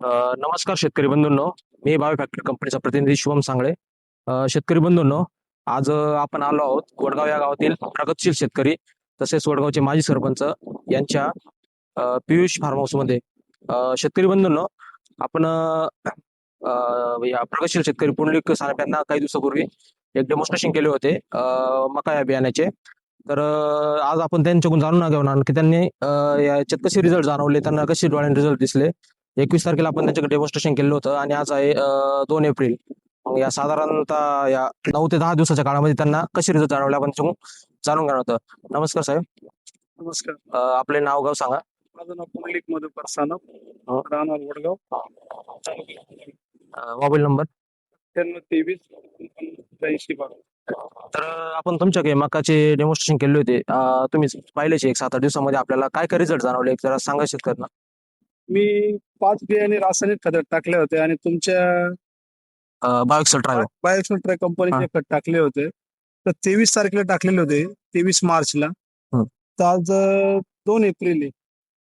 नमस्कार शेतकरी बंधूंनो. मी bio factory कंपनीचा प्रतिनिधी शुभम सांगळे. शेतकरी बंधूंनो, आज आपण आलो आहोत वडगाव या गावातील प्रगतशील शेतकरी तसेच वडगावचे माजी सरपंच यांच्या पियुष फार्म हाऊस मध्ये. शेतकरी बंधूंनो, आपण या प्रगतशील शेतकरी पुंडलिक साहेब यांना काही दिवसापूर्वी एक डेमॉन्स्ट्रेशन केले होते मका या बियाण्याचे. तर आज आपण त्यांच्याकडून जाणून घेणार की त्यांनी याच्यात कसे रिझल्ट जाणवले, त्यांना कसे डोळ्याने रिझल्ट दिसले. 21 तारखेला आपण त्यांच्याकडे डेमॉन्स्ट्रेशन केलं होतं आणि आज आहे 2 एप्रिल. मग या साधारणतः या 9 ते 10 दिवसाच्या काळामध्ये त्यांना कसे रिझल्ट जाणवले आपण त्याच्याकडून जाणून घेणार होतं. नमस्कार साहेब. नमस्कार. आपले नाव गाव सांगा. माझं नाव पुंडलिक मधुकर सानप, राहणार वडगाव, मोबाईल नंबर. 9323 तर आपण तुमच्याकडे मकाचे डेमॉन्स्ट्रेशन केले होते. तुम्ही पाहिलेचे एक 7-8 दिवसामध्ये आपल्याला काय काय रिझल्ट जाणवले एक जरा सांगा शेतकऱ्यांना. मी 5 बियाणे रासायनिक खत टाकले होते आणि तुमच्या बायोक्सल ट्राय. बायोसल्ट्रा कंपनीचे खत टाकले होते. तर 23 तारखेला टाकलेले होते, 23 मार्चला. हं. तर आज 2 एप्रिल आहे.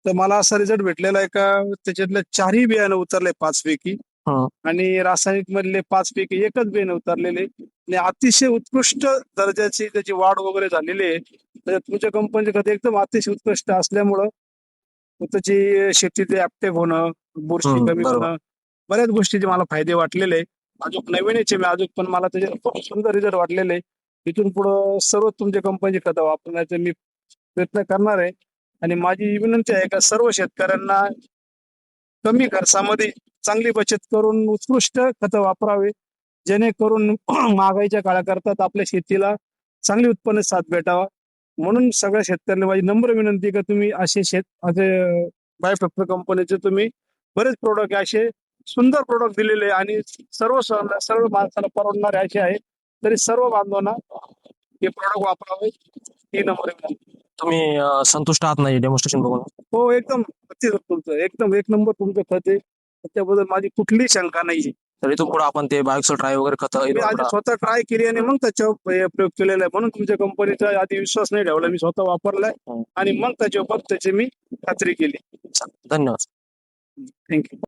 तर मला असा रिझल्ट भेटलेला आहे का त्याच्यातल्या 4ही बियाणं उतरले 5 पैकी हं. आणि रासायनिक मधले 5 पैकी एकच बियाणं उतरलेले आणि अतिशय उत्कृष्ट दर्जाची त्याची वाढ वगैरे झालेली आहे. तर तुमच्या कंपनीचे खत एकदम अतिशय उत्कृष्ट असल्यामुळं त्याची शेतीचे ऍक्टिव्ह होणं, बुरशी कमी बरोबर. होणं, बऱ्याच गोष्टीचे मला फायदे वाटलेले. अजून नवीनच आहे मी अजून, पण मला त्याचे खूप सुंदर रिझल्ट वाटलेले. इथून पुढं सर्व तुमच्या कंपनीची खतं वापरण्याचे मी प्रयत्न करणार आहे आणि माझी विनंती आहे का सर्व शेतकऱ्यांना कमी खर्चामध्ये चांगली बचत करून उत्कृष्ट खतं वापरावे, जेणेकरून महागाईच्या काळाकरता आपल्या शेतीला चांगली उत्पन्न साथ भेटावा. म्हणून सगळ्या शेतकऱ्यांना माझी नम्र विनंती का तुम्ही असे बायोफॅक्टर कंपनीचे तुम्ही बरेच प्रोडक्ट असे सुंदर प्रोडक्ट दिलेले आणि सर्व माणसाला परवडणारे असे आहे. तरी सर्व बांधवांना हे प्रोडक्ट वापरावे ही नम्र विनंती. तुम्ही संतुष्ट आहात नाही डेमॉन्स्ट्रेशन बघून? हो, एकदम तुमचं एकदम एक नंबर तुमचं खत आहे. त्याच्याबद्दल माझी कुठलीही शंका नाही. तर इथून पुढे आपण ते बायोक्सल ट्राय वगैरे खत मी आधी स्वतः ट्राय केली आणि मग त्याच्यावर प्रयोग केलेला आहे. म्हणून तुमच्या कंपनीचा आधी विश्वास नाही ठेवला, मी स्वतः वापरलाय आणि मग त्याच्यावर त्याची मी खात्री केली. धन्यवाद. थँक्यू.